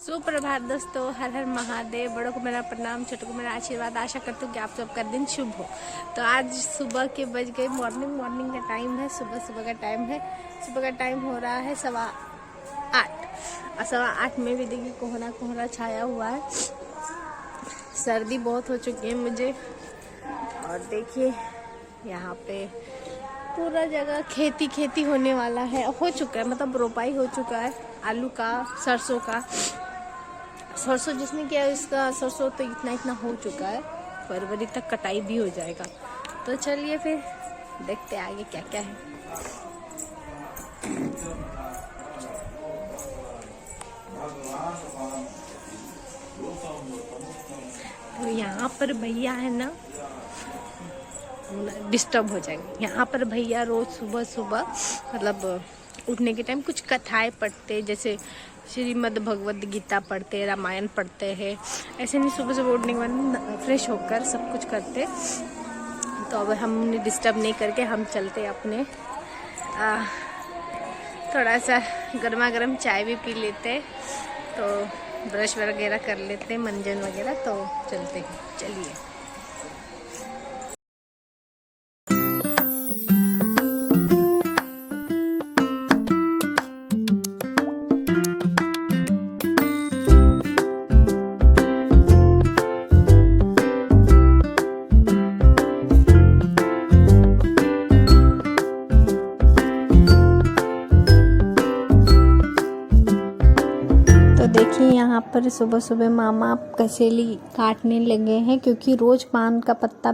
सुप्रभात दोस्तों, हर हर महादेव। बड़ों को मेरा प्रणाम, छोटों को मेरा आशीर्वाद। आशा करती हूँ कि आप सबका दिन शुभ हो। तो आज सुबह के बज गए, मॉर्निंग का टाइम है, सुबह का टाइम है। सुबह का टाइम हो रहा है 8:15 और 8:15 में भी देखिए कोहरा छाया हुआ है। सर्दी बहुत हो चुकी है मुझे। और देखिए यहाँ पे पूरा जगह खेती होने वाला है, हो चुका है, मतलब रोपाई हो चुका है। आलू का, सरसों जिसने किया उसका सरसों तो इतना हो चुका है। फरवरी तक कटाई भी हो जाएगा। तो चलिए फिर देखते हैं आगे क्या क्या है। तो यहाँ पर भैया है ना, डिस्टर्ब हो जाएगा। यहाँ पर भैया रोज सुबह मतलब उठने के टाइम कुछ कथाएं पढ़ते, जैसे श्रीमद् भगवद गीता पढ़ते, रामायण पढ़ते हैं। ऐसे नहीं, सुबह उठने के बाद फ्रेश होकर सब कुछ करते। तो अब हमने डिस्टर्ब नहीं करके हम चलते अपने थोड़ा सा गर्मा गर्म चाय भी पी लेते, तो ब्रश वगैरह कर लेते, मंजन वगैरह, तो चलते हैं। चलिए। देखिए यहाँ पर सुबह मामा कसेली काटने लगे हैं, क्योंकि रोज़ पान का पत्ता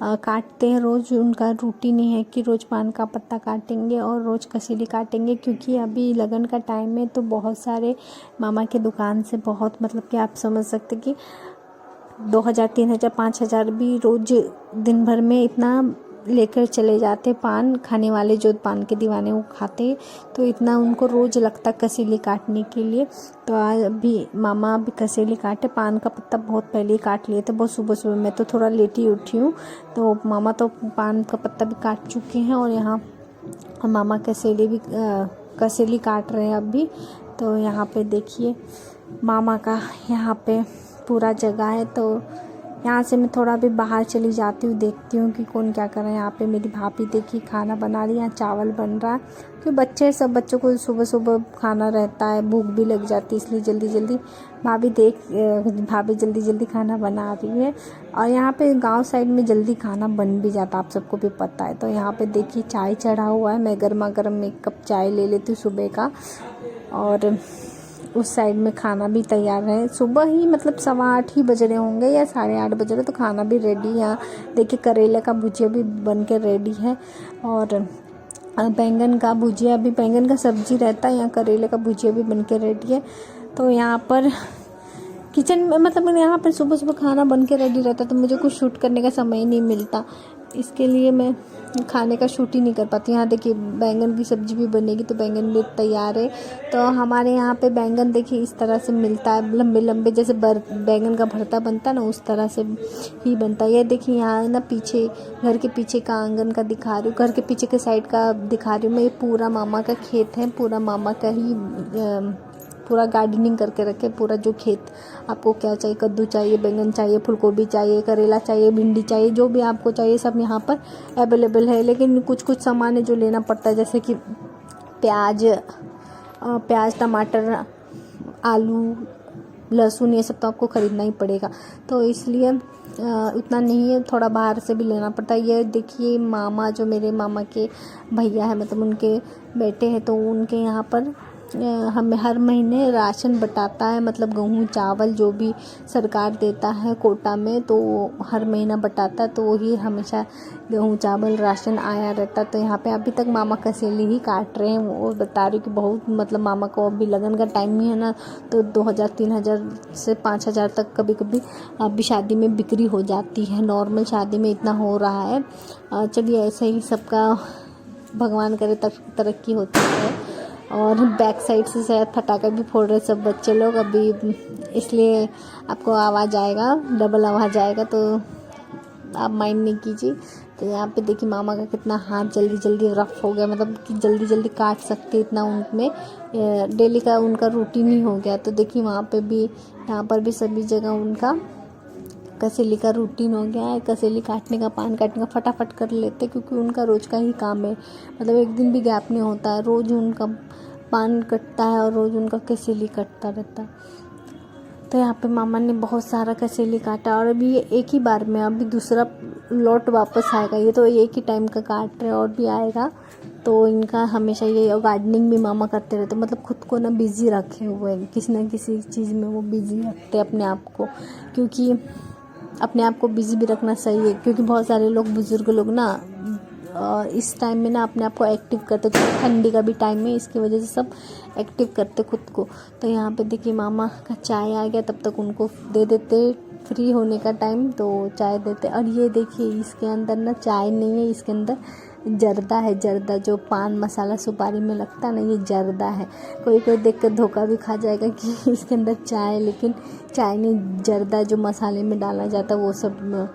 काटते हैं। रोज़ उनका रूटीन ही है कि रोज़ पान का पत्ता काटेंगे और रोज़ कसेली काटेंगे, क्योंकि अभी लगन का टाइम है। तो बहुत सारे मामा के दुकान से बहुत, मतलब कि आप समझ सकते कि 2000, 3000, 5000 भी रोज़ दिन भर में इतना लेकर चले जाते। पान खाने वाले जो पान के दीवाने वो खाते, तो इतना उनको रोज़ लगता कसेली काटने के लिए। तो आज अभी मामा भी कसेली काटे। पान का पत्ता बहुत पहले ही काट लिए थे, बहुत सुबह। मैं तो थोड़ा लेट ही उठी हूँ, तो मामा तो पान का पत्ता भी काट चुके हैं और यहाँ मामा कसेली काट रहे हैं अभी। तो यहाँ पे देखिए मामा का यहाँ पे पूरा जगह है। तो यहाँ से मैं थोड़ा भी बाहर चली जाती हूँ, देखती हूँ कि कौन क्या कर रहा है। यहाँ पे मेरी भाभी देखिए खाना बना रही है, यहाँ चावल बन रहा है। क्योंकि सब बच्चों को सुबह खाना रहता है, भूख भी लग जाती है, इसलिए जल्दी भाभी जल्दी खाना बना रही है। और यहाँ पे गांव साइड में जल्दी खाना बन भी जाता, आप सबको भी पता है। तो यहाँ पे देखिए चाय चढ़ा हुआ है। मैं गर्मा गर्म 1 कप चाय ले लेती हूँ सुबह का। और उस साइड में खाना भी तैयार है। सुबह ही मतलब 8:15 ही बज रहे होंगे या 8:30 बज रहे, तो खाना भी रेडी है। यहाँ देखिए करेले का भुजिया भी बन के रेडी है, और बैंगन का भुजिया भी, बैंगन का सब्जी रहता है, यहाँ करेले का भुजिया भी बन के रेडी है। तो यहाँ पर किचन में, मतलब यहाँ पर सुबह खाना बन के रेडी रहता, तो मुझे कुछ शूट करने का समय ही नहीं मिलता। इसके लिए मैं खाने का शूट ही नहीं कर पाती। यहाँ देखिए बैंगन की सब्जी भी बनेगी, तो बैंगन भी तैयार है। तो हमारे यहाँ पे बैंगन देखिए इस तरह से मिलता है, लंबे जैसे बैंगन का भरता बनता है ना, उस तरह से ही बनता है। ये देखिए यहाँ ना पीछे, घर के पीछे का आंगन का दिखा रही हूँ, घर के पीछे के साइड का दिखा रही हूँ मैं। ये पूरा मामा का खेत है, पूरा मामा का ही पूरा गार्डनिंग करके रखे। पूरा जो खेत, आपको क्या चाहिए, कद्दू चाहिए, बैंगन चाहिए, फूलगोभी चाहिए, करेला चाहिए, भिंडी चाहिए, जो भी आपको चाहिए सब यहाँ पर अवेलेबल है। लेकिन कुछ सामान है जो लेना पड़ता है, जैसे कि प्याज, टमाटर, आलू, लहसुन, ये सब तो आपको ख़रीदना ही पड़ेगा। तो इसलिए उतना नहीं है, थोड़ा बाहर से भी लेना पड़ता है। ये देखिए मामा, जो मेरे मामा के भैया है, मतलब उनके बेटे हैं, तो उनके यहाँ पर हमें हर महीने राशन बटाता है, मतलब गेहूँ चावल जो भी सरकार देता है कोटा में, तो हर महीना बटाता है। तो वही हमेशा गेहूँ चावल राशन आया रहता। तो यहाँ पे अभी तक मामा कसेली ही काट रहे हैं। वो बता रही कि बहुत, मतलब मामा को अभी लगन का टाइम ही है ना, तो 2000, 3000 से 5000 तक कभी अभी शादी में बिक्री हो जाती है। नॉर्मल शादी में इतना हो रहा है। चलिए ऐसे ही सबका भगवान करे तरक्की होती है। और बैक साइड से शायद पटाखा भी फोड़ रहे सब बच्चे लोग अभी, इसलिए आपको आवाज़ आएगा, डबल आवाज़ आएगा, तो आप माइंड नहीं कीजिए। तो यहाँ पे देखिए मामा का कितना हाथ जल्दी जल्दी रफ हो गया, मतलब कि जल्दी जल्दी काट सकते इतना उनमें डेली का उनका रूटीन ही हो गया। तो देखिए वहाँ पे भी, यहाँ पर भी सभी जगह उनका कसेली का रूटीन हो गया है। कसेली काटने का, पान काटने का फटाफट कर लेते क्योंकि उनका रोज़ का ही काम है, मतलब एक दिन भी गैप नहीं होता है, रोज़ उनका पान कटता है और रोज़ उनका कसेली कटता रहता है। तो यहाँ पे मामा ने बहुत सारा कसेली काटा और अभी ये एक ही बार में, अभी दूसरा लॉट वापस आएगा। ये तो एक ही टाइम का काट रहे और भी आएगा। तो इनका हमेशा ये, और गार्डनिंग भी मामा करते रहते, मतलब खुद को ना बिज़ी रखे हुए हैं, किसी न किसी चीज़ में वो बिज़ी रखते अपने आप को, क्योंकि अपने आप को बिज़ी भी रखना सही है। क्योंकि बहुत सारे लोग, बुज़ुर्ग लोग ना इस टाइम में ना अपने आप को एक्टिव करते, क्योंकि ठंडी का भी टाइम है, इसकी वजह से सब एक्टिव करते खुद को। तो यहाँ पे देखिए मामा का चाय आ गया, तब तक उनको दे देते, फ्री होने का टाइम तो चाय देते। और ये देखिए इसके अंदर ना चाय नहीं है, इसके अंदर जर्दा है। जर्दा जो पान मसाला सुपारी में लगता है ना, ये जर्दा है। कोई कोई देख कर धोखा भी खा जाएगा कि इसके अंदर चाय है, लेकिन चाय नहीं, जर्दा जो मसाले में डाला जाता है वो सब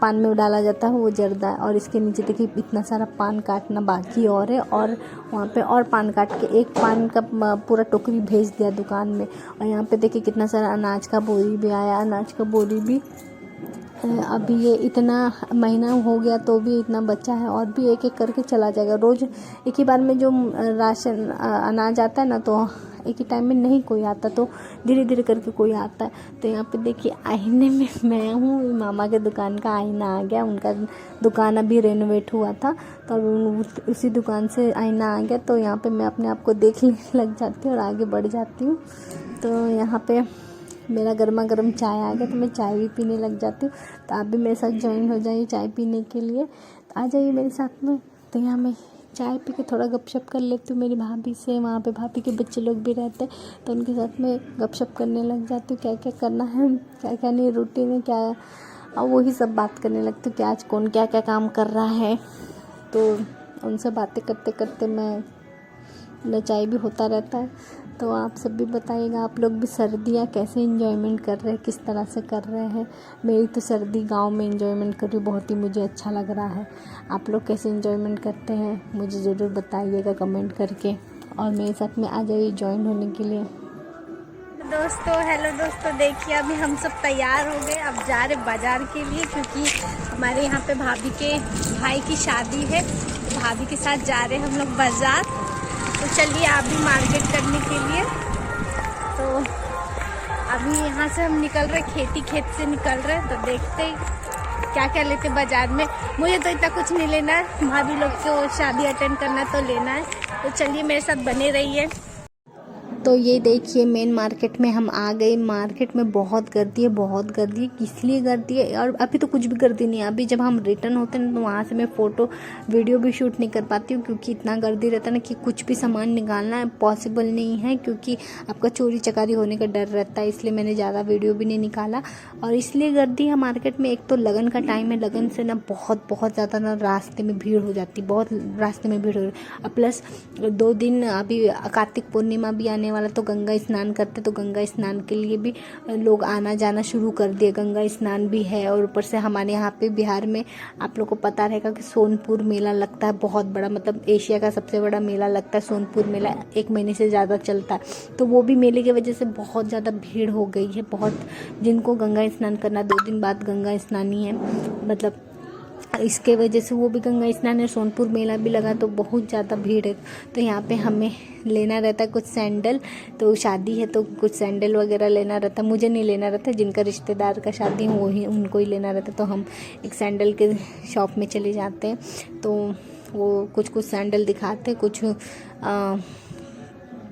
पान में डाला जाता है, वो जर्दा है। और इसके नीचे देखिए इतना सारा पान काटना बाकी और है, और वहाँ पे और पान काट के एक पान का पूरा टोकरी भेज दिया दुकान में। और यहाँ पे देखिए कितना सारा अनाज का बोरी भी आया, अनाज का बोरी भी अभी ये इतना महीना हो गया तो भी इतना बचा है, और भी एक एक करके चला जाएगा। रोज़ एक ही बार में जो राशन अनाज आता है ना, तो एक ही टाइम में नहीं कोई आता, तो धीरे धीरे करके कोई आता है। तो यहाँ पे देखिए आईने में मैं हूँ, मामा के दुकान का आईना आ गया। उनका दुकान अभी रेनोवेट हुआ था, तो उसी दुकान से आईना आ गया। तो यहाँ पे मैं अपने आप को देखने लग जाती हूँ और आगे बढ़ जाती हूँ। तो यहाँ पे मेरा गर्मा गर्म चाय आ गया, तो मैं चाय भी पीने लग जाती हूँ। तो आप भी मेरे साथ ज्वाइन हो जाइए चाय पीने के लिए, तो आ जाइए मेरे साथ में। तो यहाँ मैं चाय पी के थोड़ा गपशप कर लेती हूँ मेरी भाभी से। वहाँ पे भाभी के बच्चे लोग भी रहते हैं, तो उनके साथ में गपशप करने लग जाती हूँ, क्या क्या करना है, क्या क्या नहीं, रूटीन है क्या, और वही सब बात करने लगती हूँ कि आज कौन क्या क्या काम कर रहा है। तो उनसे बातें करते करते मैं चाय भी होता रहता है। तो आप सब भी बताइएगा, आप लोग भी सर्दियाँ कैसे एंजॉयमेंट कर रहे हैं, किस तरह से कर रहे हैं। मेरी तो सर्दी गांव में एंजॉयमेंट कर रही, बहुत ही मुझे अच्छा लग रहा है। आप लोग कैसे एंजॉयमेंट करते हैं मुझे ज़रूर बताइएगा कमेंट करके, और मेरे साथ में आ जाइए ज्वाइन होने के लिए। हेलो दोस्तों, देखिए अभी हम सब तैयार हो गए, अब जा रहे बाज़ार के लिए, क्योंकि हमारे यहाँ पे भाभी के भाई की शादी है। भाभी के साथ जा रहे हैं हम लोग बाज़ार। तो चलिए आप भी मार्केट करने के लिए। तो अभी यहाँ से हम निकल रहे, खेत से निकल रहे, तो देखते क्या क्या लेते बाज़ार में। मुझे तो इतना कुछ नहीं लेना है, भाभी लोग को शादी अटेंड करना तो लेना है। तो चलिए मेरे साथ बने रहिए। तो ये देखिए मेन मार्केट में हम आ गए। मार्केट में बहुत गर्दी है, बहुत गर्दी है। किस लिए गर्दी है, और अभी तो कुछ भी गर्दी नहीं है। अभी जब हम रिटर्न होते हैं तो वहाँ से मैं फ़ोटो वीडियो भी शूट नहीं कर पाती हूँ, क्योंकि इतना गर्दी रहता है ना कि कुछ भी सामान निकालना है पॉसिबल नहीं है, क्योंकि आपका चोरी चकारी होने का डर रहता है। इसलिए मैंने ज़्यादा वीडियो भी नहीं निकाला, और इसलिए गर्दी है मार्केट में। एक तो लगन का टाइम है, लगन से ना बहुत ज़्यादा ना रास्ते में भीड़ हो जाती है, बहुत रास्ते में भीड़ हो रही है। प्लस 2 दिन अभी कार्तिक पूर्णिमा भी आने वाला, तो गंगा स्नान करते, तो गंगा स्नान के लिए भी लोग आना जाना शुरू कर दिए। गंगा स्नान भी है, और ऊपर से हमारे यहाँ पे बिहार में आप लोग को पता रहेगा कि सोनपुर मेला लगता है, बहुत बड़ा, मतलब एशिया का सबसे बड़ा मेला लगता है सोनपुर मेला। 1 महीने से ज़्यादा चलता है। तो वो भी मेले की वजह से बहुत ज़्यादा भीड़ हो गई है। बहुत जिनको गंगा स्नान करना, 2 दिन बाद गंगा स्नान ही है, मतलब इसके वजह से वो भी गंगा स्नान है। सोनपुर मेला भी लगा, तो बहुत ज़्यादा भीड़ है। तो यहाँ पे हमें लेना रहता है कुछ सैंडल, तो शादी है तो कुछ सैंडल वगैरह लेना रहता है। मुझे नहीं लेना रहता, जिनका रिश्तेदार का शादी है वो ही, उनको ही लेना रहता है। तो हम एक सैंडल के शॉप में चले जाते हैं, तो वो कुछ सैंडल दिखाते,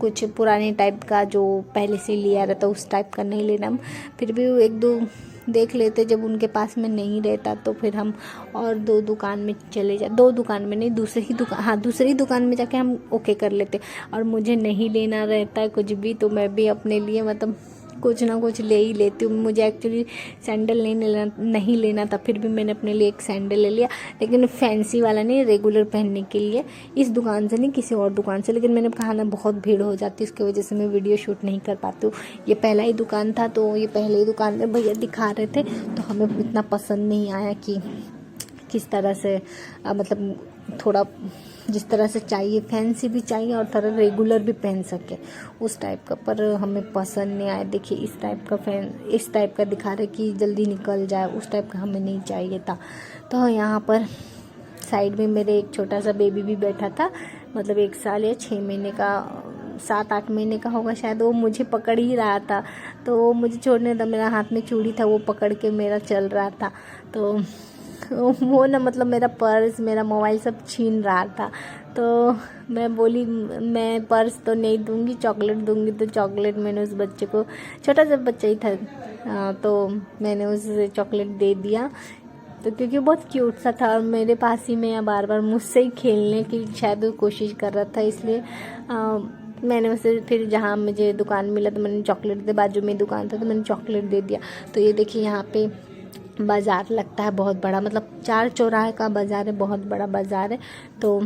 कुछ पुराने टाइप का जो पहले से लिया रहता उस टाइप का नहीं लेना हम, फिर भी 1-2 देख लेते। जब उनके पास में नहीं रहता तो फिर हम और 2 दुकान में चले 2 दुकान में नहीं, दूसरी दुकान में जाके हम ओके कर लेते। और मुझे नहीं लेना रहता है कुछ भी, तो मैं भी अपने लिए मतलब कुछ ना कुछ ले ही लेती हूँ। मुझे एक्चुअली सैंडल नहीं लेना था, फिर भी मैंने अपने लिए एक सैंडल ले लिया, लेकिन फैंसी वाला नहीं, रेगुलर पहनने के लिए। इस दुकान से नहीं, किसी और दुकान से। लेकिन मैंने कहा ना बहुत भीड़ हो जाती है, इसकी वजह से मैं वीडियो शूट नहीं कर पाती हूँ। ये पहला ही दुकान था, तो ये पहले ही दुकान में भैया दिखा रहे थे, तो हमें इतना पसंद नहीं आया कि किस तरह से मतलब थोड़ा जिस तरह से चाहिए, फैंसी भी चाहिए और थोड़ा रेगुलर भी पहन सके उस टाइप का, पर हमें पसंद नहीं आया। देखिए इस टाइप का दिखा रहे कि जल्दी निकल जाए, उस टाइप का हमें नहीं चाहिए था। तो यहाँ पर साइड में मेरे एक छोटा सा बेबी भी बैठा था, मतलब 1 साल या 6 महीने का, 7-8 महीने का होगा शायद। वो मुझे पकड़ ही रहा था, तो वो मुझे छोड़ने था, मेरा हाथ में चूड़ी था, वो पकड़ के मेरा चल रहा था। तो वो ना मतलब मेरा पर्स, मेरा मोबाइल सब छीन रहा था। तो मैं बोली मैं पर्स तो नहीं दूंगी, चॉकलेट दूंगी। तो चॉकलेट मैंने उस बच्चे को, छोटा सा बच्चा ही था, तो मैंने उसे चॉकलेट दे दिया। तो क्योंकि बहुत क्यूट सा था और मेरे पास ही में या बार बार मुझसे ही खेलने की शायद वो कोशिश कर रहा था, इसलिए मैंने उसे फिर जहाँ मुझे दुकान मिला तो मैंने चॉकलेट दे, बाजू में दुकान था तो मैंने चॉकलेट दे दिया। तो ये देखिए यहाँ पे बाज़ार लगता है बहुत बड़ा, मतलब 4 चौराहे का बाज़ार है, बहुत बड़ा बाज़ार है। तो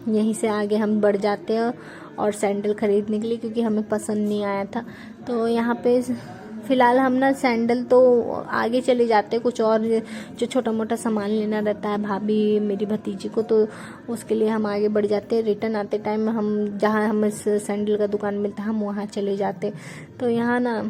यहीं से आगे हम बढ़ जाते हैं और सैंडल ख़रीदने के लिए, क्योंकि हमें पसंद नहीं आया था। तो यहाँ पे फ़िलहाल हम ना सैंडल तो आगे चले जाते हैं, कुछ और जो छोटा मोटा सामान लेना रहता है भाभी मेरी भतीजी को, तो उसके लिए हम आगे बढ़ जाते हैं। रिटर्न आते टाइम हम जहाँ हमें सैंडल का दुकान मिलता है हम वहाँ चले जाते। तो यहाँ ना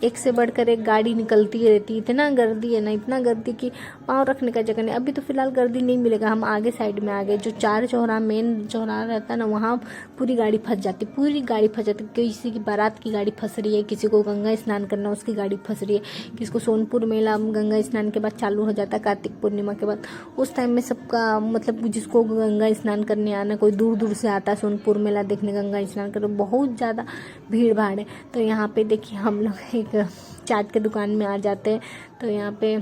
एक से बढ़कर एक गाड़ी निकलती रहती है, इतना गर्दी है ना, इतना गर्दी कि पाँव रखने का जगह नहीं। अभी तो फिलहाल गर्दी नहीं मिलेगा, हम आगे साइड में आ गए, जो 4 चौराहा मेन चौराहा रहता है ना, वहाँ पूरी गाड़ी फंस जाती, पूरी गाड़ी फंस जाती। किसी की बारात की गाड़ी फंस रही है, किसी को गंगा स्नान करना उसकी गाड़ी फंस रही है, किसी को सोनपुर मेला गंगा स्नान के बाद चालू हो जाता है, कार्तिक पूर्णिमा के बाद, उस टाइम में सबका मतलब जिसको गंगा स्नान करने आना, कोई दूर दूर से आता है सोनपुर मेला देखने, गंगा स्नान कर, बहुत ज़्यादा भीड़ भाड़ है। तो यहाँ पे देखिए हम लोग एक चाट के दुकान में आ जाते हैं। तो यहाँ पे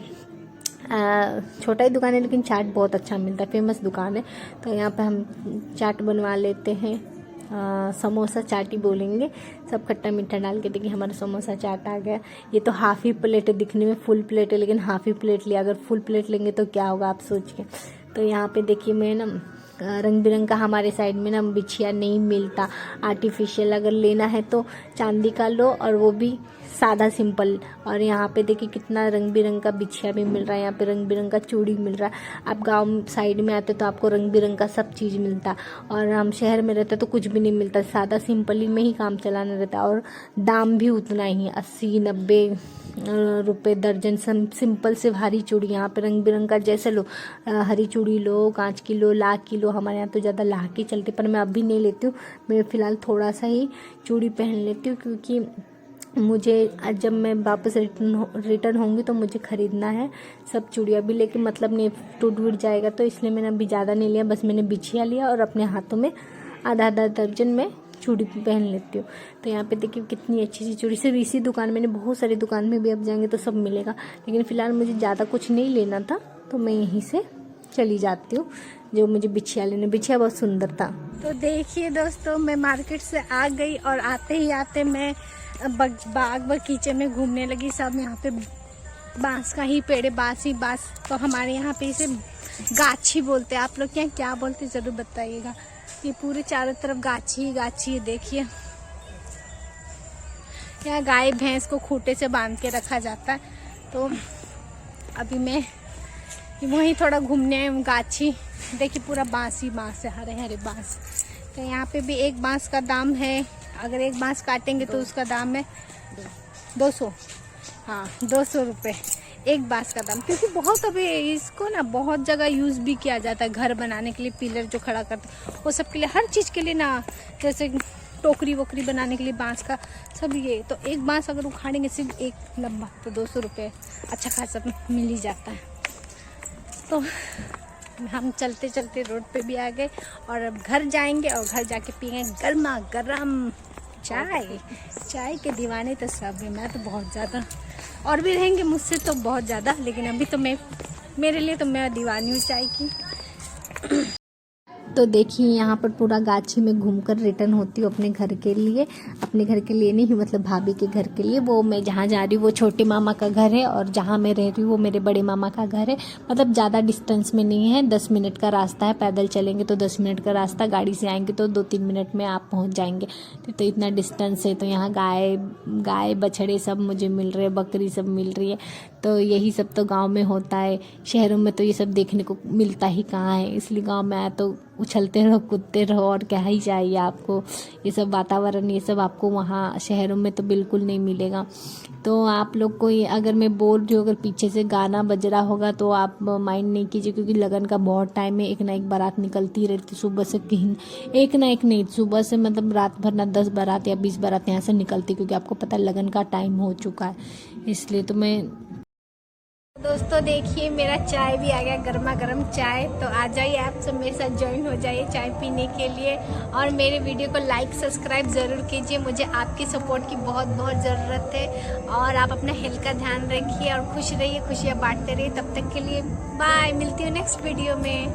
छोटा ही दुकान है लेकिन चाट बहुत अच्छा मिलता है, फेमस दुकान है। तो यहाँ पे हम चाट बनवा लेते हैं, समोसा चाट ही बोलेंगे, सब खट्टा मीठा डाल के। देखिए हमारा समोसा चाट आ गया। ये तो हाफ़ ही प्लेट है, दिखने में फुल प्लेट है लेकिन हाफ़ ही प्लेट लिया, अगर फुल प्लेट लेंगे तो क्या होगा आप सोच के। तो यहाँ पे देखिए मैं ना रंग बिरंग का, हमारे साइड में ना बिछिया नहीं मिलता, आर्टिफिशियल अगर लेना है तो चांदी का लो और वो भी सादा सिंपल। और यहाँ पे देखिए कितना रंग बिरंग का बिछिया भी मिल रहा है, यहाँ पे रंग बिरंग का चूड़ी मिल रहा है। आप गांव साइड में आते तो आपको रंग बिरंग का सब चीज़ मिलता, और हम शहर में रहते तो कुछ भी नहीं मिलता, सादा सिंपल ही में ही काम चलाना रहता है। और दाम भी उतना ही, 80-90 रुपये दर्जन सिंपल से भारी चूड़ी। यहाँ पे रंग बिरंग का जैसे लो, हरी चूड़ी लो, कांच की लो, लाख की लो, हमारे यहाँ तो ज़्यादा लाख की चलती, पर मैं अभी नहीं लेती हूँ, मैं फ़िलहाल थोड़ा सा ही चूड़ी पहन लेती हूँ, क्योंकि मुझे जब मैं वापस रिटर्न होंगी तो मुझे ख़रीदना है सब चूड़ियाँ भी, लेकिन मतलब नहीं टूट जाएगा, तो इसलिए मैंने अभी ज़्यादा नहीं लिया, बस मैंने बिछिया लिया और अपने हाथों में आधा दर्जन में चूड़ी पहन लेती हूँ। तो यहाँ पे देखिए कितनी अच्छी सी चूड़ी, सिर्फ इसी दुकान में, बहुत सारी दुकान में भी अब जाएंगे तो सब मिलेगा, लेकिन फ़िलहाल मुझे ज़्यादा कुछ नहीं लेना था तो मैं यहीं से चली जाती हूँ। जो मुझे बिछिया लेने, बिछिया बहुत सुंदर था। तो देखिए दोस्तों, मैं मार्केट से आ गई और आते ही आते मैं बाग बगीचे में घूमने लगी। सब यहाँ पे बांस का ही पेड़ है, बांस ही बांस। तो हमारे यहाँ पे इसे गाछी बोलते हैं, आप लोग क्या क्या बोलते हैं ज़रूर बताइएगा। ये पूरे चारों तरफ गाछी ही गाछी है। देखिए यहाँ गाय भैंस को खूंटे से बांध के रखा जाता है। तो अभी मैं वहीं थोड़ा घूमने गाछी, देखिए पूरा बांस ही बांस है, हरे हरे बांस। तो यहाँ पे भी एक बांस का दाम है, अगर एक बांस काटेंगे तो उसका दाम है 200, हाँ 200 रुपये एक बांस का दाम। क्योंकि बहुत अभी इसको ना बहुत जगह यूज़ भी किया जाता है, घर बनाने के लिए, पिलर जो खड़ा करते हैं वो सब के लिए, हर चीज़ के लिए ना, जैसे टोकरी वोकरी बनाने के लिए बांस का सब। ये तो एक बांस अगर उखाड़ेंगे सिर्फ एक लंबा तो 200 रुपये अच्छा खासा मिल ही जाता है। तो हम चलते चलते रोड पे भी आ गए और अब घर जाएंगे और घर जाके पिएंगे गर्मा गर्म चाय के दीवाने तो सब है, मैं तो बहुत ज़्यादा, और भी रहेंगे मुझसे तो बहुत ज़्यादा, लेकिन अभी तो मेरे लिए तो मैं दीवानी हूँ चाय की। तो देखिए यहाँ पर पूरा गाछी में घूमकर रिटर्न होती हूँ अपने घर के लिए, अपने घर के लिए नहीं मतलब भाभी के घर के लिए। वो मैं जहाँ जा रही हूँ वो छोटे मामा का घर है और जहाँ मैं रह रही हूँ वो मेरे बड़े मामा का घर है। मतलब ज़्यादा डिस्टेंस में नहीं है, 10 मिनट का रास्ता है। पैदल चलेंगे तो 10 मिनट का रास्ता, गाड़ी से आएंगे तो 2-3 मिनट में आप पहुँच जाएंगे। तो इतना डिस्टेंस है। तो यहाँ गाय बछड़े सब मुझे मिल रहे हैं, बकरी सब मिल रही है। तो यही सब तो गाँव में होता है, शहरों में तो ये सब देखने को मिलता ही कहाँ है। इसलिए गाँव में आए तो उछलते रहो, कूदते रहो, और क्या ही चाहिए आपको। ये सब वातावरण, ये सब आपको वहाँ शहरों में तो बिल्कुल नहीं मिलेगा। तो आप लोग को ये अगर मैं बोल रही हूँ, अगर पीछे से गाना बज रहा होगा तो आप माइंड नहीं कीजिए, क्योंकि लगन का बहुत टाइम है। एक ना एक बारात निकलती रहती सुबह से, कहीं एक ना एक नहीं, सुबह से मतलब रात भर ना 10 बारात या 20 बारात यहाँ से निकलती, क्योंकि आपको पता है लगन का टाइम हो चुका है। इसलिए तो मैं दोस्तों देखिए मेरा चाय भी आ गया, गर्मा गर्म चाय। तो आ जाइए आप सब मेरे साथ ज्वाइन हो जाइए चाय पीने के लिए, और मेरे वीडियो को लाइक सब्सक्राइब ज़रूर कीजिए। मुझे आपकी सपोर्ट की बहुत बहुत ज़रूरत है। और आप अपना हेल्थ का ध्यान रखिए और खुश रहिए, खुशियाँ बांटते रहिए। तब तक के लिए बाय, मिलती हूँ नेक्स्ट वीडियो में।